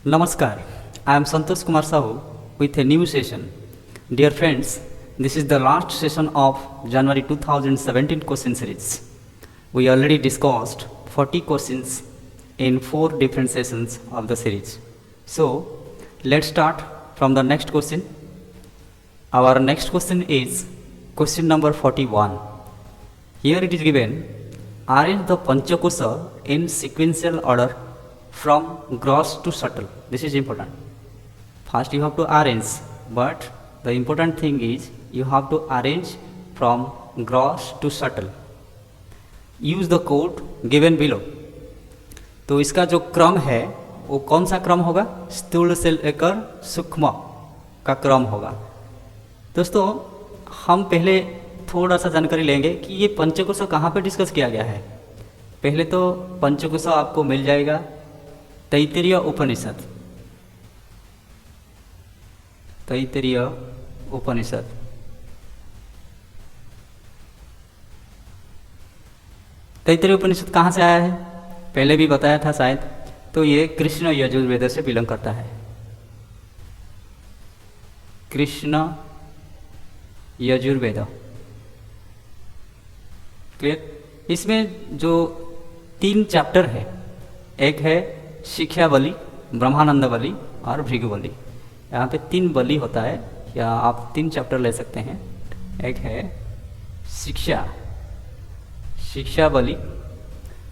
Namaskar, I am Santosh Kumar Sahu with a new session. Dear friends, this is the last session of January 2017 question series. We already discussed 40 questions in 4 different sessions of the series. So, let's start from the next question. Our next question is question number 41. Here it is given, arrange the Panchakosha in sequential order from gross to subtle. This is important. First you have to arrange, but the important thing is you have to arrange from gross to subtle. Use the code given below. तो इसका जो क्रम है वो कौन सा क्रम होगा? स्थूल से लेकर सूक्ष्म का क्रम होगा. दोस्तों, हम पहले थोड़ा सा जानकारी लेंगे कि ये पंचकोश कहाँ पे डिस्कस किया गया है. पहले तो पंचकोश आपको मिल जाएगा तैत्तिरीय उपनिषद. तैत्तिरीय उपनिषद तैत्तिरीय उपनिषद कहाँ से आया है? पहले भी बताया था शायद. तो ये कृष्ण यजुर्वेद से बिलोंग करता है. कृष्ण यजुर्वेद. क्लियर? इसमें जो 3 चैप्टर है, एक है शिक्षावली, ब्रह्मानंदवली और भृगुवली. यहाँ पे 3 बलि होता है, या आप 3 चैप्टर ले सकते हैं. एक है शिक्षावली,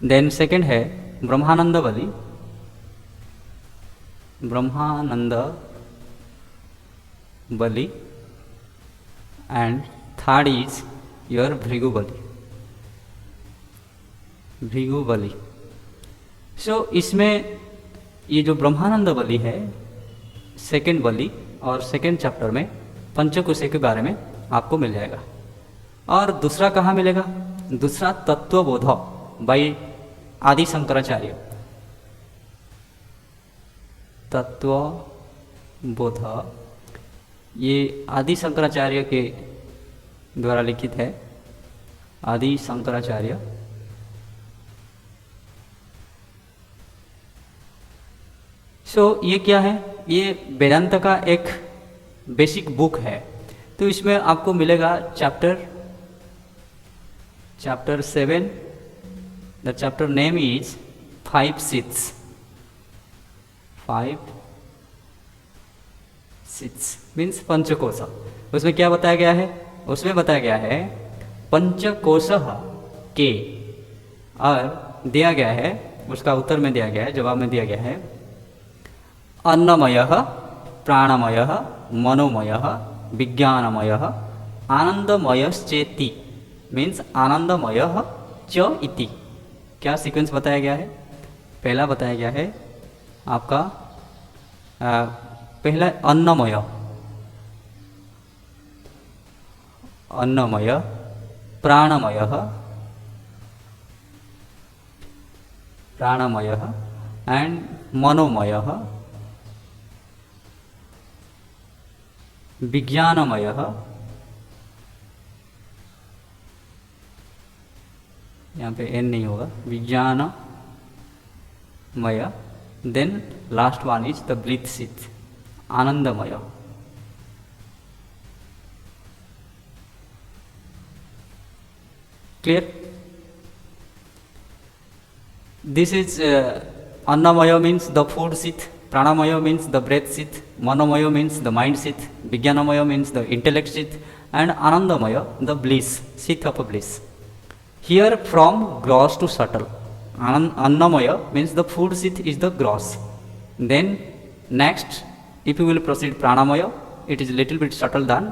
देन सेकंड है ब्रह्मानंदवली, एंड थर्ड इज योर भृगुवली. सो इसमें ये जो ब्रह्मानंद बलि है, सेकेंड बलि और सेकेंड चैप्टर में पंचकोश के बारे में आपको मिल जाएगा. और दूसरा कहाँ मिलेगा? दूसरा तत्वबोध बाई आदि शंकराचार्य. तत्वबोध ये आदि शंकराचार्य के द्वारा लिखित है. आदि शंकराचार्य. ये क्या है? ये वेदांत का एक बेसिक बुक है. तो इसमें आपको मिलेगा chapter 7. The chapter name is 5 6 means Panchakosha. उसमें क्या बताया गया है? उसमें बताया गया है पंचकोश के, और दिया गया है, उसका उत्तर में दिया गया है, जवाब में दिया गया है अन्नमय, प्राणमय, मनोमय, विज्ञानमय, आनंदमयश्चेति मीन्स आनंदमय च इति. क्या सीक्वेंस बताया गया है? पहला बताया गया है आपका पहला अन्नमय, प्राणमय एंड मनोमय, विज्ञानमय, यहाँ पे एन नहीं होगा, Vijnanamaya. Then last one is the bliss sheath, Anandamaya. Clear? This is Annamaya means the food sheath, pranamaya means the breath sheath, manomaya means the mind sheath, vijnanamaya means the intellect sheath, and anandamaya the bliss, sheath of bliss. Here from gross to subtle. Annamaya means the food sheath is the gross. Then next, if you will proceed pranamaya, it is little bit subtle than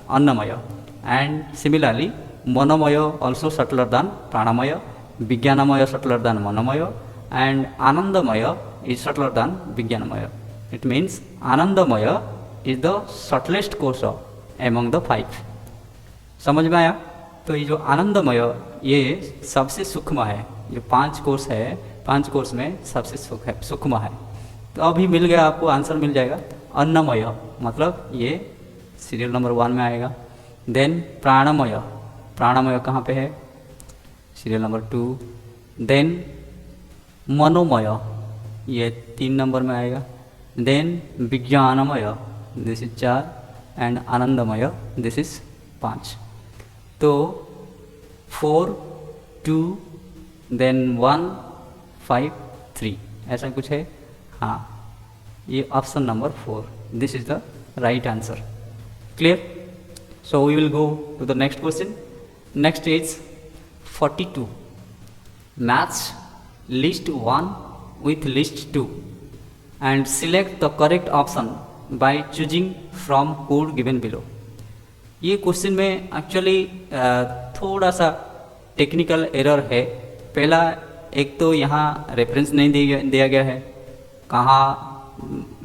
annamaya, and similarly manomaya also subtler than pranamaya, vijnanamaya subtler than manomaya, and anandamaya is subtler than Vijnanamaya. It means Anandamaya is the subtlest course among the 5. समझ में आया? तो ये जो आनंदमय ये सबसे सूक्ष्म है. जो 5 कोर्स है, 5 कोर्स में सबसे सूक्ष्म है. तो अभी मिल गया, आपको आंसर मिल जाएगा. अन्नमय मतलब ये सीरियल नंबर 1 में आएगा. देन प्राणमय, प्राणमय कहाँ पे है? Serial number 2. देन मनोमय ये 3 नंबर में आएगा. देन विज्ञानमय, दिस इज 4, एंड आनंदमय, दिस इज 5। तो 4, 2, देन 1, 5, 3 ऐसा कुछ है। हाँ, ये option number 4, this is the right answer. Clear? So we will go to the next question. Next is 42। Match list 1 with list 2 and select the correct option by choosing from code given below। ये question में actually थोड़ा सा technical error है। पहला, एक तो यहाँ reference नहीं दिया गया है, कहाँ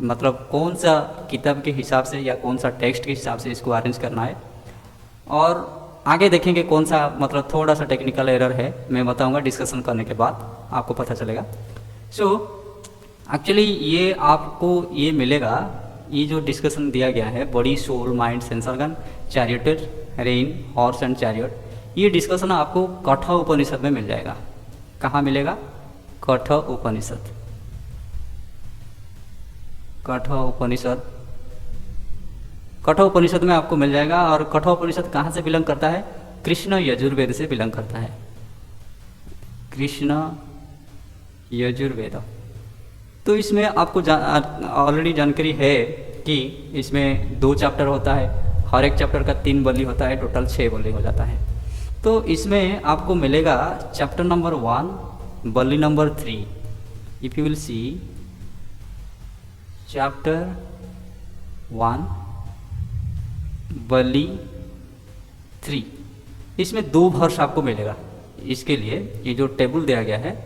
मतलब कौन सा किताब के हिसाब से या कौन सा टेक्स्ट के हिसाब से इसको अरेंज करना है, और आगे देखेंगे कौन सा मतलब थोड़ा सा टेक्निकल एरर है, मैं बताऊंगा डिस्कशन करने के बाद आपको पता चलेगा। सो एक्चुअली ये आपको ये मिलेगा, ये जो डिस्कशन दिया गया है body, soul, mind, sense organ, charioteer, rein, horse and chariot, ये डिस्कशन आपको कठोर उपनिषद में मिल जाएगा। कहाँ मिलेगा? कठोर उपनिषद। कठोर उपनिषद, कठोर उपनिषद में आपको मिल जाएगा। और कठोर उपनिषद कहाँ से बिलोंग करता है? कृष्ण यजुर्वेद से बिलोंग करता है। कृष्ण यजुर्वेद। तो इसमें आपको ऑलरेडी जानकारी है कि इसमें 2 चैप्टर होता है, हर एक चैप्टर का 3 बल्ली होता है, टोटल 6 बल्ली हो जाता है। तो इसमें आपको मिलेगा चैप्टर नंबर 1 बल्ली number 3। If you will see chapter 1 बल्ली 3, इसमें 2 वर्ष आपको मिलेगा। इसके लिए ये जो टेबल दिया गया है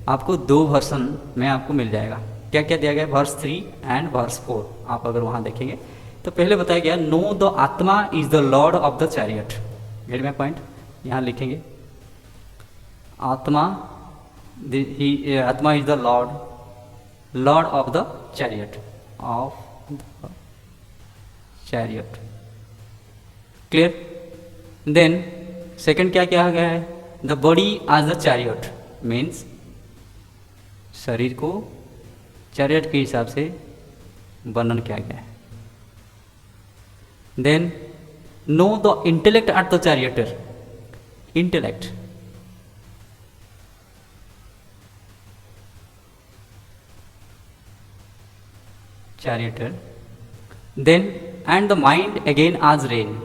आपको 2 वर्सन में आपको मिल जाएगा। क्या क्या दिया गया? Verse 3 and verse 4। आप अगर वहाँ देखेंगे तो पहले बताया गया know the atma is the lord of the chariot. Get my point? यहाँ लिखेंगे आत्मा, atma is the lord of the chariot, of the chariot. Clear? Then second क्या क्या गया है? The body as the chariot, means शरीर को चैरियट के हिसाब से वर्णन किया गया है। Then know the intellect at the charioteer, intellect, charioteer. Then and the mind again as rein,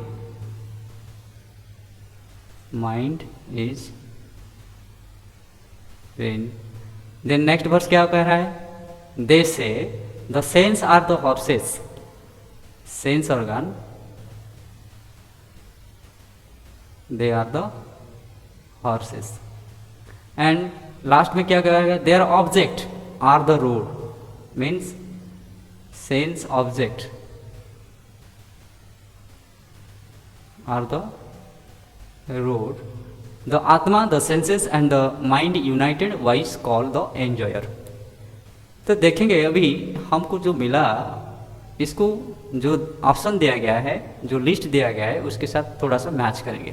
mind is rein. Then next verse क्या कह रहा है? They say the senses are the horses, sense organ, they are the horses. And last में क्या कहेगा? Their object are the road, means sense object are the road. The Atma, the senses and the mind united wise called the enjoyer। तो देखेंगे अभी हमको जो मिला, इसको जो ऑप्शन दिया गया है, जो लिस्ट दिया गया है उसके साथ थोड़ा सा मैच करेंगे।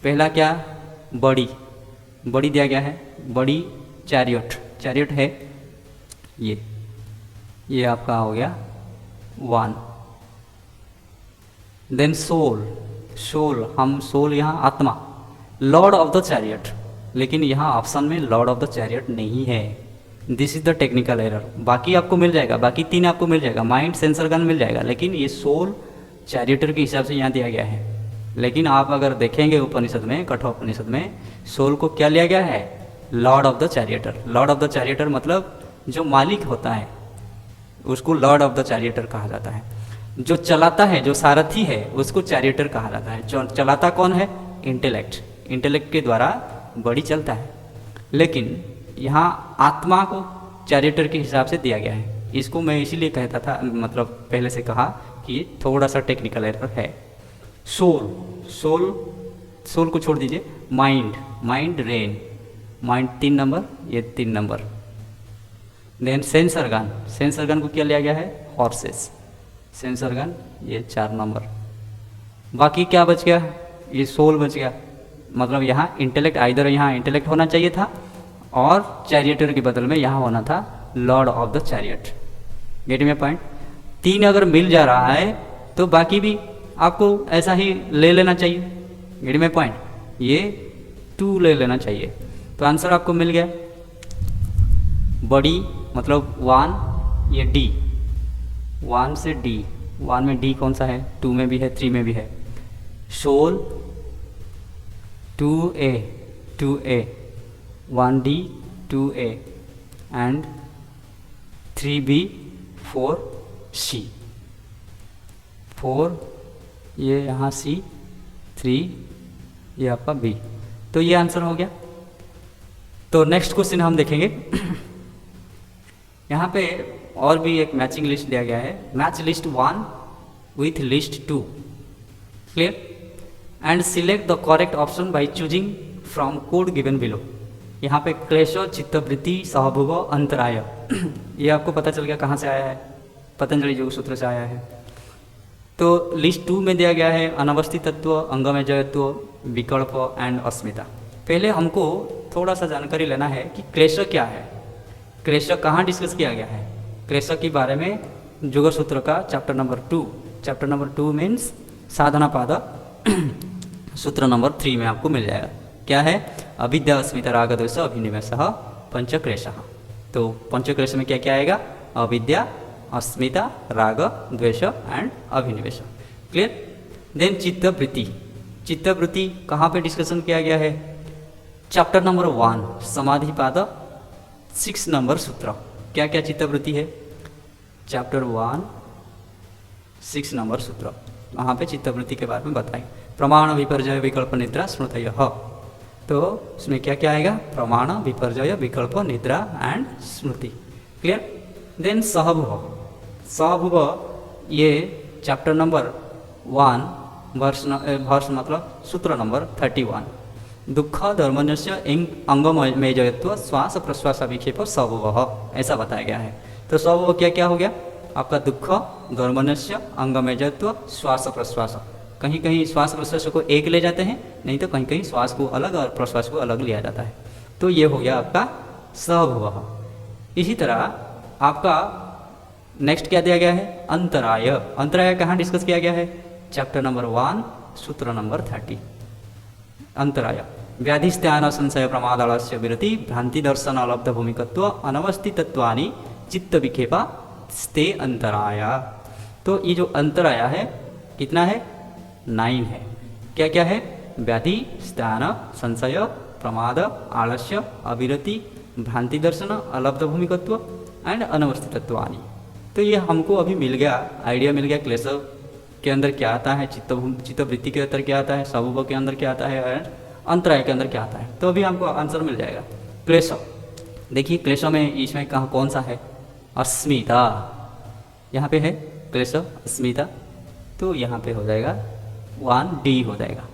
पहला क्या? बॉडी, बॉडी दिया गया है, बॉडी चैरियट, चैरियट है ये आपका हो गया 1। देन सोल, सोल, हम सोल यहाँ आत्मा, लॉर्ड ऑफ द चैरियट, लेकिन यहाँ ऑप्शन में लॉर्ड ऑफ द चैरियट नहीं है। This is the technical error. बाकी आपको मिल जाएगा, बाकी 3 आपको मिल जाएगा, माइंड, सेंस ऑर्गन मिल जाएगा, लेकिन ये सोल चैरियटर के हिसाब से यहाँ दिया गया है। लेकिन आप अगर देखेंगे उपनिषद में, कठोर उपनिषद में सोल को क्या लिया गया है? Lord of the charioteer. Lord of the charioteer मतलब जो मालिक होता है उसको लॉर्ड ऑफ द चैरियटर कहा जाता है। जो चलाता है, जो सारथी है, उसको चैरियटर कहा जाता है। जो चलाता कौन है? इंटेलेक्ट, इंटेलेक्ट के द्वारा बॉडी चलता है। लेकिन यहाँ आत्मा को चैरियटर के हिसाब से दिया गया है। इसको मैं इसीलिए कहता था, मतलब पहले से कहा कि थोड़ा सा टेक्निकल एरर है। सोल, सोल, सोल को छोड़ दीजिए। Mind, mind rein, mind 3 number, ये 3 number. Then sense organ, sense organ को क्या लिया गया है? हॉर्सेस, सेंस ऑर्गन ये 4 नंबर। बाकी क्या बच गया? ये सोल बच गया। मतलब यहाँ इंटेलेक्ट, आइदर यहाँ इंटेलेक्ट होना चाहिए था और चैरियटर के बदल में यहाँ होना था lord of the chariot. Get my point. 3 अगर मिल जा रहा है तो बाकी भी आपको ऐसा ही ले लेना चाहिए। गेट में पॉइंट, ये 2 ले लेना चाहिए। तो आंसर आपको मिल गया। बड़ी मतलब 1, ये डी, 1 से डी, 1 में डी कौन सा है, 2 में भी है, 3 में भी है। शोल 2A, 2A, 1D 2A and 3B 4C, 4 ये यहाँ C, 3 ये आपका B। तो ये आंसर हो गया। तो नेक्स्ट क्वेश्चन हम देखेंगे। यहाँ पे और भी एक मैचिंग लिस्ट दिया गया है। Match list 1 with list 2, clear, and select the correct option by choosing from code given below. यहाँ पे क्लेश, चित्तवृत्ति, सहभुव, अंतराय ये आपको पता चल गया कहाँ से आया है, पतंजलि योग सूत्र से आया है। तो लिस्ट 2 में दिया गया है अनवस्थित तत्व, अंगमेजयत्व, विकल्प एंड अस्मिता। पहले हमको थोड़ा सा जानकारी लेना है कि क्लेश क्या है, क्लेश कहाँ डिस्कस किया गया है। क्लेश के बारे में जुगर सूत्र का चैप्टर नंबर 2 मीन्स साधना पाद सूत्र नंबर 3 में आपको मिल जाएगा। क्या है, अविद्या अस्मिता राग द्वेष अभिनिवेश पंचक्लेश। तो पंचक्लेश में क्या क्या आएगा, अविद्या, अस्मिता, राग, द्वेष एंड अभिनिवेश, क्लियर। देन चित्तवृत्ति, चित्तवृत्ति कहाँ पे डिस्कशन किया गया है, चैप्टर नंबर 1 समाधिपाद 6 नंबर सूत्र। क्या क्या चित्तवृत्ति है, चैप्टर 1 6 नंबर सूत्र, वहाँ पे चित्तवृत्ति के बारे में बताएं। प्रमाण विपर्जय विकल्प निद्रा स्मृतय, तो उसमें क्या क्या आएगा, प्रमाण विपर्जय विकल्प निद्रा एंड स्मृति, क्लियर। देन सहभुव, सहभुव ये चैप्टर नंबर 1 वर्ष मतलब सूत्र नंबर 31। दुख धर्मन्यस्य अंगमेजयत्व श्वास प्रश्वास विक्षेप सहभुव, ऐसा बताया गया है। तो सहभुव क्या क्या हो गया आपका, दुख धर्मन्यस्य अंगमेजयत्व श्वास प्रश्वास, कहीं कहीं श्वास प्रश्वास को एक ले जाते हैं, नहीं तो कहीं कहीं श्वास को अलग और प्रश्वास को अलग लिया जाता है। तो ये हो गया आपका सहभुव। इसी तरह आपका नेक्स्ट क्या दिया गया है, अंतराय। अंतराय कहाँ डिस्कस किया गया है, चैप्टर नंबर 1 सूत्र नंबर 30। अंतराय व्याधिस्थान संशय प्रमादालस्य विरति भ्रांति दर्शन अलब्ध भूमिकत्व अनवस्थितत्वानि चित्त विक्षेपा स्ते अंतराया। तो ये जो अंतराया है कितना है, 9 है। क्या क्या है, व्याधि, स्थान, संशय, प्रमाद, आलस्य, अविरति, भ्रांति दर्शन, अलब्ध भूमिकत्व एंड अनवस्थितत्वानि। तो ये हमको अभी मिल गया, आइडिया मिल गया क्लेश के अंदर क्या आता है, चित्तवृत्ति के अंदर क्या आता है, सहभुव के अंदर क्या आता है और अंतराय के अंदर क्या आता है। तो अभी हमको आंसर मिल जाएगा। क्लेश, देखिए क्लेश में इसमें कहाँ कौन सा है, अस्मिता, यहाँ पे है क्लेश अस्मिता, तो यहाँ पे हो जाएगा 1D हो जाएगा।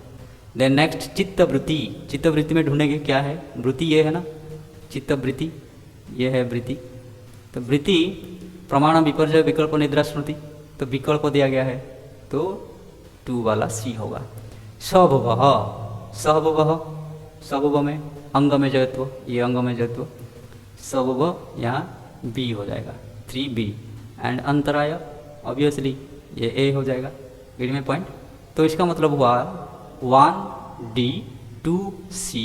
देन नेक्स्ट चित्तवृत्ति, चित्तवृत्ति में ढूंढेंगे क्या है, वृत्ति ये है ना, चित्तवृत्ति ये है वृत्ति। तो वृत्ति प्रमाण विपर्जय विकल्प निद्रा स्मृति, तो विकल्प दिया गया है तो 2 वाला C होगा। सहभुव, सहभुव, सहभुव में अंग में जयत्व, ये अंग में जयत्व, सहभुव यहाँ B हो जाएगा 3B एंड अंतराय ऑब्वियसली ये A हो जाएगा, रीड में पॉइंट। तो इसका मतलब हुआ 1D 2C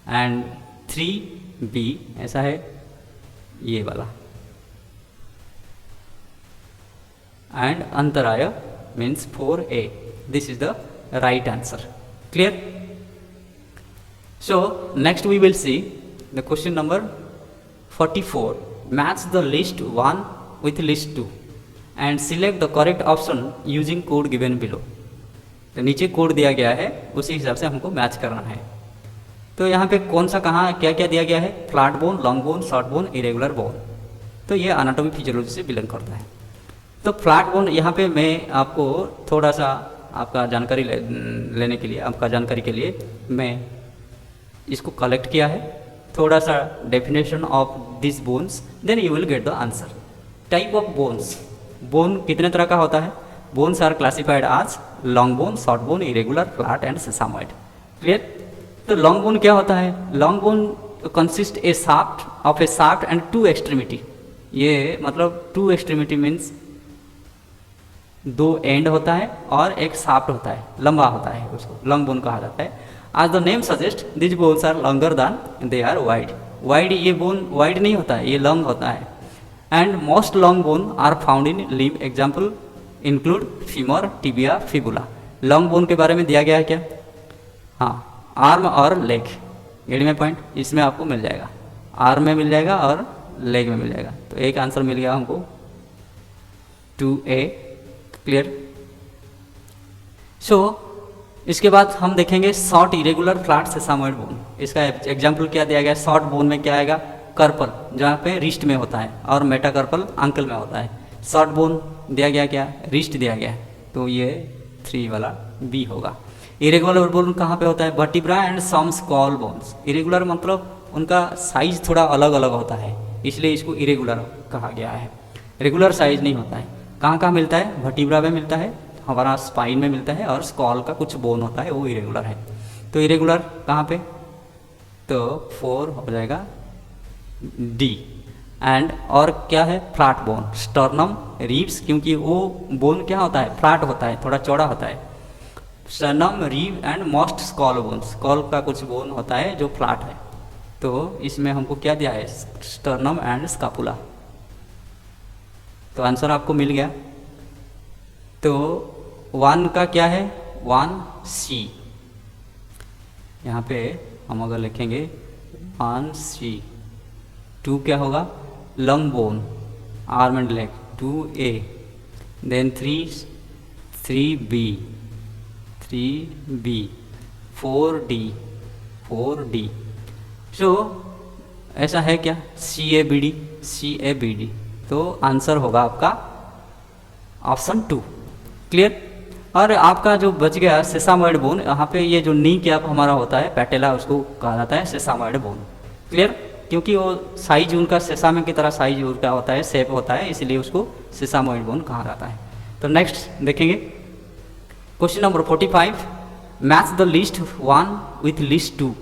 एंड 3B, ऐसा है ये वाला, एंड अंतराय means 4A। This is the right answer, clear. So next we will see the question number 44। Match the list 1 with list 2 and select the correct option using code given below। तो नीचे code दिया गया है, उसी हिसाब से हमको match करना है। तो यहाँ पे कौन सा कहाँ क्या क्या दिया गया है, flat bone, long bone, short bone, irregular bone. तो ये एनाटॉमी फिजियोलॉजी से बिलोंग करता है। तो फ्लैट बोन यहाँ पे मैं आपको थोड़ा सा आपका जानकारी लेने के लिए, आपका जानकारी के लिए मैं इसको कलेक्ट किया है, थोड़ा सा definition of this bones, then you will get the answer. Type of bones, bone कितने तरह का होता है, bones are classified as long bone, short bone, irregular, flat and sesamoid, clear. तो लॉन्ग बोन क्या होता है, long bone consist a shaft of a shaft and 2 extremity. ये मतलब टू एक्सट्रीमिटी मीन्स दो एंड होता है और एक शाफ्ट होता है, लंबा होता है, उसको लॉन्ग बोन कहा जाता है। आज the name suggest this bones are longer than they are wide. Wide, ये बोन वाइड नहीं होता है, ये लॉन्ग होता है। And most long bone are found in limb, example include femur, tibia, fibula. Long bone के बारे में दिया गया है क्या? हाँ, आर्म और लेग, 8वें पॉइंट इसमें आपको मिल जाएगा, आर्म में मिल जाएगा और लेग में मिल जाएगा। तो एक आंसर मिल गया हमको 2A, क्लियर। सो इसके बाद हम देखेंगे शॉर्ट इरेगुलर फ्लैट सेसामोइड बोन। इसका एग्जाम्पल क्या दिया गया? शॉर्ट बोन में क्या आएगा? कर्पल, जहाँ पे रिस्ट में होता है, और मेटाकर्पल अंकल में होता है। शॉर्ट बोन दिया गया क्या? रिस्ट दिया गया है, तो ये 3 वाला बी होगा। इरेगुलर बोन कहाँ पे होता है? Vertebra and some skull bones. Irregular मतलब उनका साइज थोड़ा अलग अलग होता है, इसलिए इसको इरेगुलर कहा गया है। रेगुलर साइज नहीं होता है। कहाँ कहाँ मिलता है? वर्टिब्रा में मिलता है, हमारा स्पाइन में मिलता है, और स्कॉल का कुछ बोन होता है, वो इरेगुलर है। तो इरेगुलर कहाँ पे? तो 4 हो जाएगा डी। एंड और क्या है? फ्लैट बोन, स्टर्नम, रिब्स, क्योंकि वो बोन क्या होता है? फ्लैट होता है, थोड़ा चौड़ा होता है। Sternum, rib and most skull bone, skull का कुछ बोन होता है जो फ्लैट है। तो इसमें हमको क्या दिया है? Sternum and scapula. तो आंसर आपको मिल गया। तो 1 का क्या है? 1C। यहाँ पे हम अगर लिखेंगे 1C। 2 क्या होगा? Long bone, arm and leg, 2A। Then 3B, 3B, 4D। So ऐसा है क्या? CABD। तो आंसर होगा आपका ऑप्शन 2, क्लियर। और आपका जो बच गया सेसामोइड बोन, यहाँ पे ये जो नी कैप हमारा होता है, पैटेला, उसको कहा जाता है सेसामोइड बोन, क्लियर। क्योंकि वो साइज उनका सेसामे की तरह साइज उनका होता है, शेप होता है, इसलिए उसको सेसामोइड बोन कहा जाता है। तो नेक्स्ट देखेंगे question number 45। Match the list 1 with list 2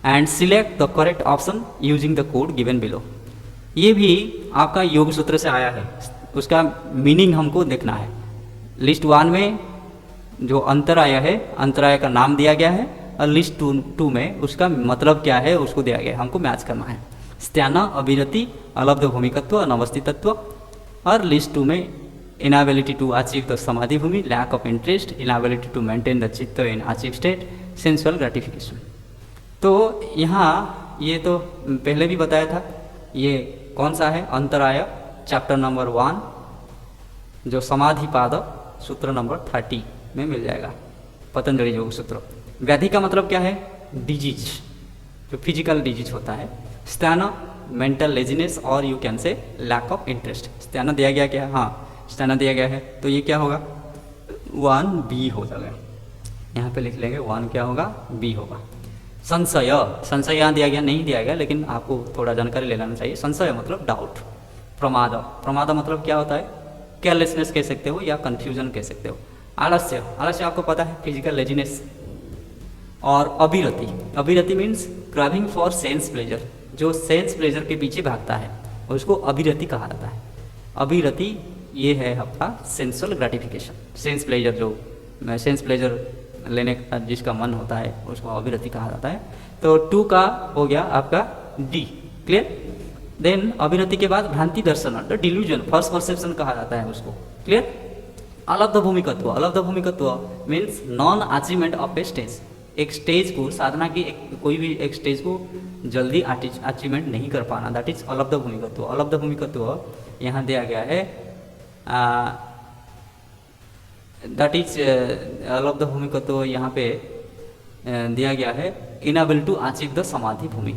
and select the correct option using the code given below. ये भी आपका योग सूत्र से आया है, उसका मीनिंग हमको देखना है। लिस्ट 1 में जो अंतराय है, अंतराय का नाम दिया गया है, और लिस्ट 2 में उसका मतलब क्या है उसको दिया गया है, हमको मैच करना है। स्त्याना, अविरति, अलब्ध भूमिकत्व, अनवस्थितत्व। और लिस्ट 2 में inability to achieve the samadhi bhumi, lack of interest, inability to maintain the chitta in achieve state, sensual gratification. तो यहाँ ये तो पहले भी बताया था, ये कौन सा है? अंतराय, चैप्टर नंबर 1, जो समाधि पाद, सूत्र नंबर 30 में मिल जाएगा, पतंजलि योग सूत्र। व्याधि का मतलब क्या है? डिजीज, जो फिजिकल डिजीज होता है। स्त्याना, मेंटल लेजीनेस, और you can say lack of interest. स्त्याना दिया गया क्या? हाँ, स्त्याना दिया गया है, तो ये क्या होगा? 1B हो जाएगा। यहाँ पे लिख लेंगे 1 क्या होगा? B होगा। संशय, संशय यहाँ दिया गया नहीं दिया गया, लेकिन आपको थोड़ा जानकारी ले लेना चाहिए। संशय मतलब डाउट। प्रमाद, प्रमाद मतलब क्या होता है? केयरलेसनेस कह सकते हो या कंफ्यूजन कह सकते हो। आलस्य, आलस्य आपको पता है, फिजिकल लेजीनेस। और अभिरति, अभिरति मीन्स क्राइविंग फॉर सेंस प्लेजर, जो सेंस प्लेजर के पीछे भागता है, उसको अभिरति कहा जाता है। अभिरति ये है आपका सेंसुअल ग्रेटिफिकेशन, सेंस प्लेजर, जो सेंस प्लेजर लेने का जिसका मन होता है उसको अभिरति कहा जाता है। तो 2 का हो गया आपका D, क्लियर। देन अभिरति के बाद भ्रांति दर्शन, डिल्यूजन, फर्स्ट परसेप्शन कहा जाता है उसको, clear. Alabdha bhumikatva, alabdha bhumikatva means non achievement of a stage. एक स्टेज को, साधना की कोई भी एक स्टेज को जल्दी अचीवमेंट नहीं कर पाना, दैट इज अलब्ध भूमिकत्व। अलब्ध भूमिकत्व यहाँ दिया गया है, दैट इज अलब्ध भूमिकत्व यहाँ पे दिया गया है enable to achieve the samadhi भूमि,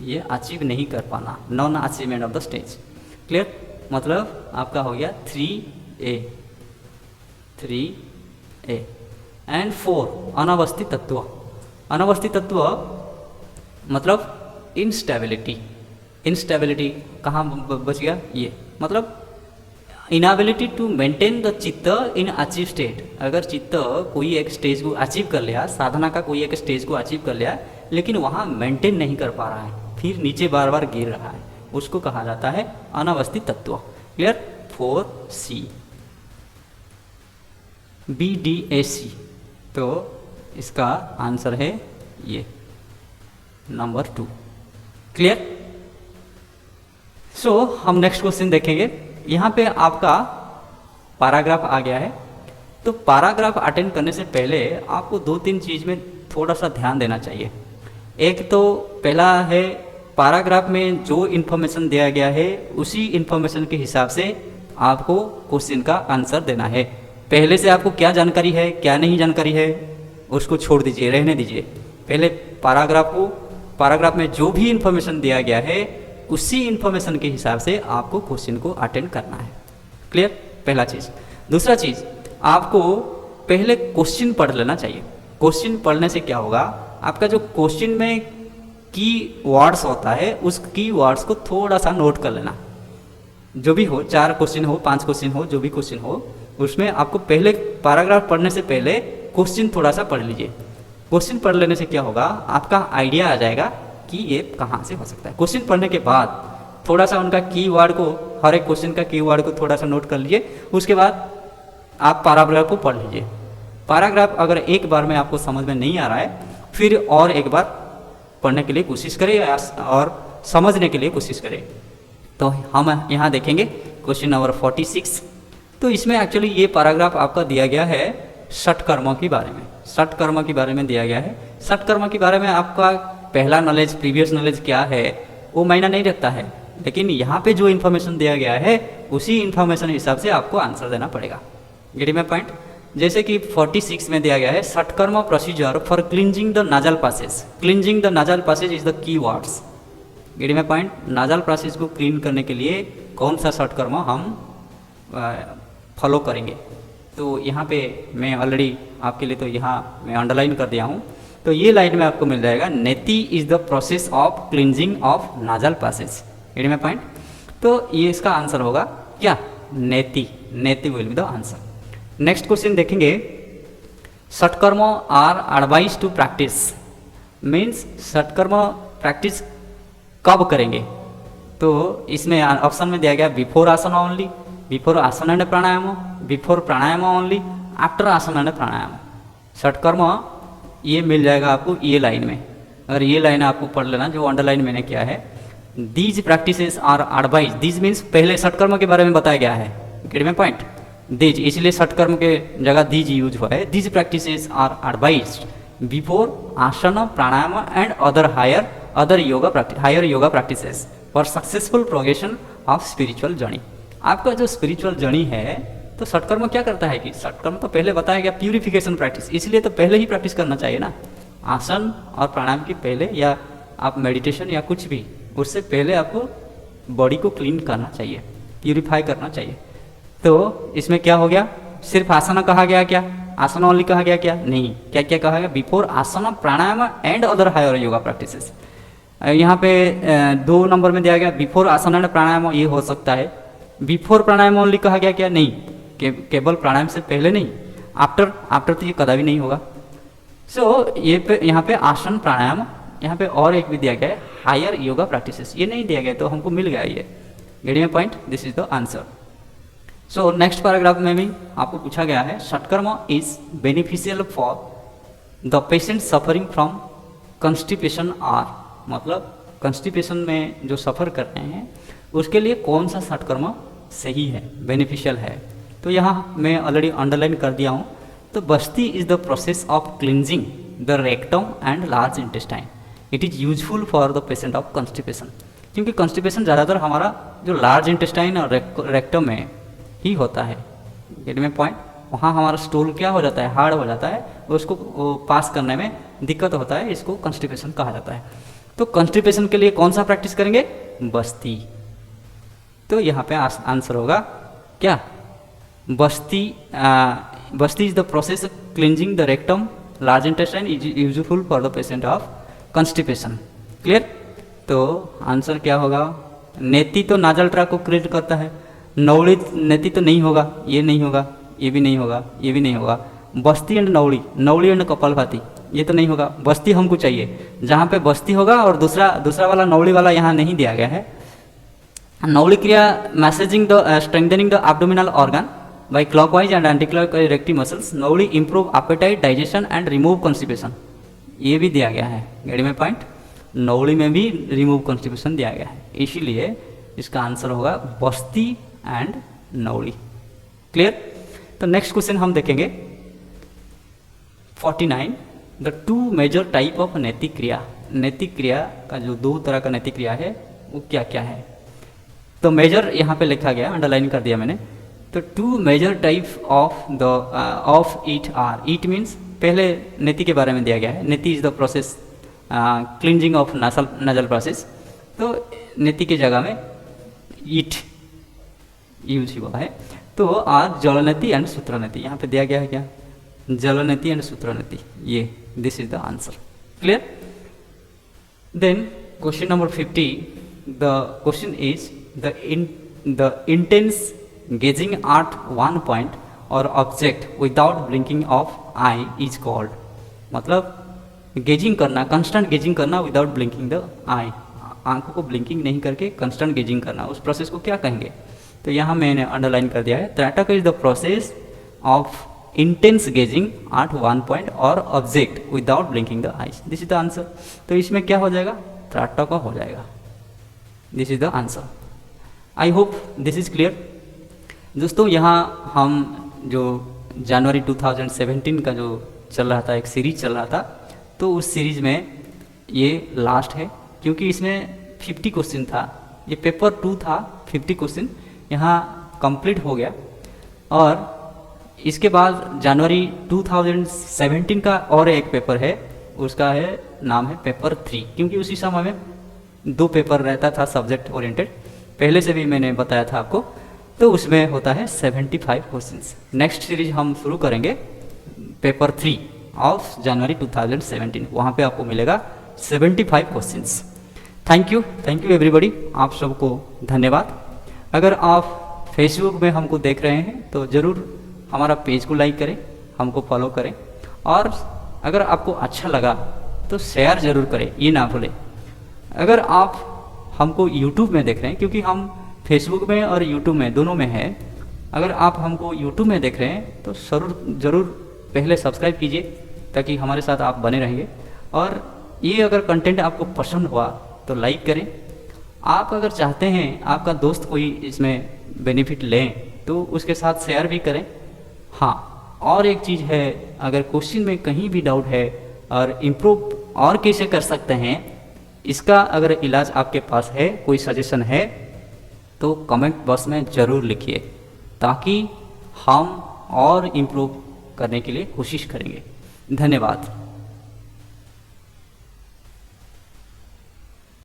ये अचीव नहीं कर पाना, non achievement of the stage, clear. मतलब आपका हो गया 3A, 3A। एंड 4 अनावस्थित तत्व। अनावस्थित तत्व मतलब इंस्टेबिलिटी। इंस्टेबिलिटी कहाँ बच गया? ये मतलब inability to maintain the chitta in achieve state. अगर चित्त कोई एक स्टेज को अचीव कर लिया, साधना का कोई एक स्टेज को अचीव कर लिया, लेकिन वहाँ मेंटेन नहीं कर पा रहा है, फिर नीचे बार बार गिर रहा है, उसको कहा जाता है अनावस्थित तत्व। क्लियर? 4C BDAC। तो इसका आंसर है ये नंबर 2। क्लियर? सो हम नेक्स्ट क्वेश्चन देखेंगे। यहाँ पे आपका पैराग्राफ आ गया है। तो पैराग्राफ अटेंड करने से पहले आपको 2-3 चीज़ में थोड़ा सा ध्यान देना चाहिए। एक तो पहला है, पैराग्राफ में जो इन्फॉर्मेशन दिया गया है उसी इन्फॉर्मेशन के हिसाब से आपको क्वेश्चन का आंसर देना है। पहले से आपको क्या जानकारी है, क्या नहीं जानकारी है, उसको छोड़ दीजिए, रहने दीजिए। पहले पैराग्राफ में जो भी इन्फॉर्मेशन दिया गया है उसी इन्फॉर्मेशन के हिसाब से आपको क्वेश्चन को अटेंड करना है। क्लियर? पहला चीज़। दूसरा चीज़, आपको पहले क्वेश्चन पढ़ लेना चाहिए। क्वेश्चन पढ़ने से क्या होगा, आपका जो क्वेश्चन में की वर्ड्स होता है उस की वर्ड्स को थोड़ा सा नोट कर लेना। जो भी हो, 4 क्वेश्चन हो, 5 क्वेश्चन हो, जो भी क्वेश्चन हो, उसमें आपको पहले पैराग्राफ पढ़ने से पहले क्वेश्चन थोड़ा सा पढ़ लीजिए। क्वेश्चन पढ़ लेने से क्या होगा, आपका आइडिया आ जाएगा कि ये कहाँ से हो सकता है। क्वेश्चन पढ़ने के बाद थोड़ा सा उनका कीवर्ड को, हर एक क्वेश्चन का कीवर्ड को थोड़ा सा नोट कर लीजिए। उसके बाद आप पैराग्राफ को पढ़ लीजिए। पैराग्राफ अगर एक बार में आपको समझ में नहीं आ रहा है, फिर और एक बार पढ़ने के लिए कोशिश करें और समझने के लिए कोशिश करें। तो हम यहाँ देखेंगे क्वेश्चन नंबर 46। तो इसमें एक्चुअली ये पैराग्राफ आपका दिया गया है षटकर्मों के बारे में। षटकर्म के बारे में दिया गया है। षटकर्म के बारे में आपका पहला नॉलेज, प्रीवियस नॉलेज क्या है वो मायना नहीं रखता है, लेकिन यहाँ पे जो इन्फॉर्मेशन दिया गया है उसी इन्फॉर्मेशन हिसाब से आपको आंसर देना पड़ेगा। Gate my point? जैसे कि 46 में दिया गया है shatkarma procedure for cleansing the nasal passage. Cleansing the nasal passage is the key words. Get my point? Nasal passage को क्लीन करने के लिए कौन सा षटकर्म हम फॉलो करेंगे। तो यहाँ पे मैं ऑलरेडी आपके लिए तो यहाँ मैं अंडरलाइन कर दिया हूँ। तो ये लाइन में आपको मिल जाएगा neti is the process of cleansing of nasal passage. Get my point? तो ये इसका आंसर होगा क्या? Neti. Neti will be the answer. Next question देखेंगे। Shatkarma are advise to practice means shatkarma practice कब करेंगे। तो इसमें ऑप्शन में दिया गया बिफोर आसन ओनली, बिफोर आसन and pranayama, before pranayama only, after आसन एंड प्राणायाम। षटकर्म ये मिल जाएगा आपको ये लाइन में। अगर ये लाइन आपको पढ़ लेना जो अंडरलाइन मैंने किया है, these practices are advise. These means पहले षटकर्म के बारे में बताया गया है। Gate my point? दीज, इसलिए षटकर्म के जगह दीज यूज हुआ है। These practices are advised before asana pranayama and other yoga practices for successful progression of spiritual journey. आपका जो स्पिरिचुअल जर्नी है तो षटकर्म क्या करता है कि षटकर्म तो पहले बताया गया प्यूरिफिकेशन प्रैक्टिस, इसलिए तो पहले ही प्रैक्टिस करना चाहिए ना। आसन और प्राणायाम के पहले या आप मेडिटेशन या कुछ भी, उससे पहले आपको बॉडी को क्लीन करना चाहिए, प्यूरिफाई करना चाहिए। तो इसमें क्या हो गया, सिर्फ आसन कहा गया क्या? आसन ओनली कहा गया क्या? नहीं, क्या क्या कहा गया? Before asana pranayama and other higher yoga practices. यहाँ पे 2 नंबर में दिया गया बिफोर आसन एंड प्राणायाम, ये हो सकता है। बिफोर प्राणायाम ओनली कहा गया क्या? नहीं, केवल प्राणायाम से पहले नहीं, आफ्टर तो ये कदापि नहीं होगा। सो ये यहाँ पे आसन प्राणायाम, यहाँ पे और एक भी दिया गया है हायर योगा प्रैक्टिसेस, ये नहीं दिया गया तो हमको मिल गया ये। Get my point? This is the answer. So next paragraph में भी आपको पूछा गया है shatkarma is beneficial for the patient suffering from constipation are, मतलब कंस्टिपेशन में जो सफ़र कर रहे हैं उसके लिए कौन सा षटकर्म सही है, बेनिफिशियल है। तो यहाँ मैं ऑलरेडी अंडरलाइन कर दिया हूँ। तो बस्ती is the process of cleansing the rectum and large intestine. It is useful for the patient of constipation, क्योंकि कंस्टिपेशन ज़्यादातर हमारा जो लार्ज इंटेस्टाइन और रेक्टम में ही होता है। Gate my point? वहाँ हमारा स्टूल क्या हो जाता है, हार्ड हो जाता है, उसको पास करने में दिक्कत होता है, इसको कंस्टिपेशन कहा जाता है। तो कंस्टिपेशन के लिए कौन सा प्रैक्टिस करेंगे? बस्ती। तो यहाँ पे आंसर होगा क्या? बस्ती। बस्ती is the process of cleansing the rectum large intestine is useful for the patient of constipation. Clear? तो आंसर क्या होगा? नेति तो नाजल ट्रैक को क्रिएट करता है, नवड़ी नेति तो नहीं होगा, ये नहीं होगा, ये भी नहीं होगा, ये भी नहीं होगा। बस्ती एंड नवड़ी, नवड़ी एंड कपालभाति, ये तो नहीं होगा। बस्ती हमको चाहिए, जहाँ पे बस्ती होगा और दूसरा वाला नवड़ी वाला यहाँ नहीं दिया गया है, नवली क्रिया messaging the strengthening the abdominal organ by clockwise and anti-clockwise recti muscles. Navali improve appetite, digestion and remove constipation. ये भी दिया गया है गाड़ी में पॉइंट, नवली में भी रिमूव कॉन्स्टिपेशन दिया गया है, इसीलिए इसका आंसर होगा बस्ती एंड नवली। क्लियर। तो नेक्स्ट क्वेश्चन हम देखेंगे 49, the two major type of नैतिक क्रिया। नैतिक क्रिया का जो दो तरह का नैतिक क्रिया है वो क्या क्या है। तो मेजर यहाँ पे लिखा गया, अंडरलाइन कर दिया मैंने। तो two major type of eat are, eat means पहले नेति के बारे में दिया गया है। Neti is the process cleansing of nasal process, तो नेति की जगह में ईट यूज हुआ है। तो आज जलनेति एंड सूत्रनेति, यहाँ पे दिया गया है क्या, जलनेति एंड सूत्रनेति, ये this is the answer. Clear. Then question number 50, the question is the intense gazing at one point or object without blinking of eye is called। मतलब गेजिंग करना, कंस्टेंट गेजिंग करना विदाउट ब्लिंकिंग द आई, आंखों को blinking नहीं करके constant gazing करना, उस process को क्या कहेंगे। तो यहाँ मैंने अंडरलाइन कर दिया है, trataka is the process of intense gazing at one point और object without blinking the eyes, this is the answer. तो इसमें क्या हो जाएगा, त्रैटक हो जाएगा, this is the answer. I hope this is clear. दोस्तों यहाँ हम जो जनवरी 2017 का जो चल रहा था, एक सीरीज चल रहा था, तो उस सीरीज में ये लास्ट है, क्योंकि इसमें 50 क्वेश्चन था, ये पेपर 2 था, 50 क्वेश्चन यहाँ कंप्लीट हो गया। और इसके बाद जनवरी 2017 का और एक पेपर है, उसका है नाम है पेपर 3, क्योंकि उसी समय में 2 पेपर रहता था सब्जेक्ट ओरिएंटेड, पहले से भी मैंने बताया था आपको। तो उसमें होता है 75 क्वेश्चंस। नेक्स्ट सीरीज हम शुरू करेंगे पेपर 3 ऑफ जनवरी 2017, वहाँ पे आपको मिलेगा 75 क्वेश्चंस। थैंक यू एवरीबॉडी, आप सबको धन्यवाद। अगर आप फेसबुक में हमको देख रहे हैं तो ज़रूर हमारा पेज को लाइक करें, हमको फॉलो करें, और अगर आपको अच्छा लगा तो शेयर ज़रूर करें, ये ना भूलें। अगर आप हमको यूट्यूब में देख रहे हैं, क्योंकि हम फेसबुक में और यूट्यूब में दोनों में है, अगर आप हमको यूट्यूब में देख रहे हैं तो ज़रूर पहले सब्सक्राइब कीजिए, ताकि हमारे साथ आप बने रहेंगे। और ये अगर कंटेंट आपको पसंद हुआ तो लाइक करें। आप अगर चाहते हैं आपका दोस्त कोई इसमें बेनिफिट लें तो उसके साथ शेयर भी करें। हाँ, और एक चीज़ है, अगर क्वेश्चन में कहीं भी डाउट है और इम्प्रूव और कैसे कर सकते हैं, इसका अगर इलाज आपके पास है, कोई सजेशन है, तो कमेंट बॉक्स में ज़रूर लिखिए, ताकि हम और इम्प्रूव करने के लिए कोशिश करेंगे। धन्यवाद।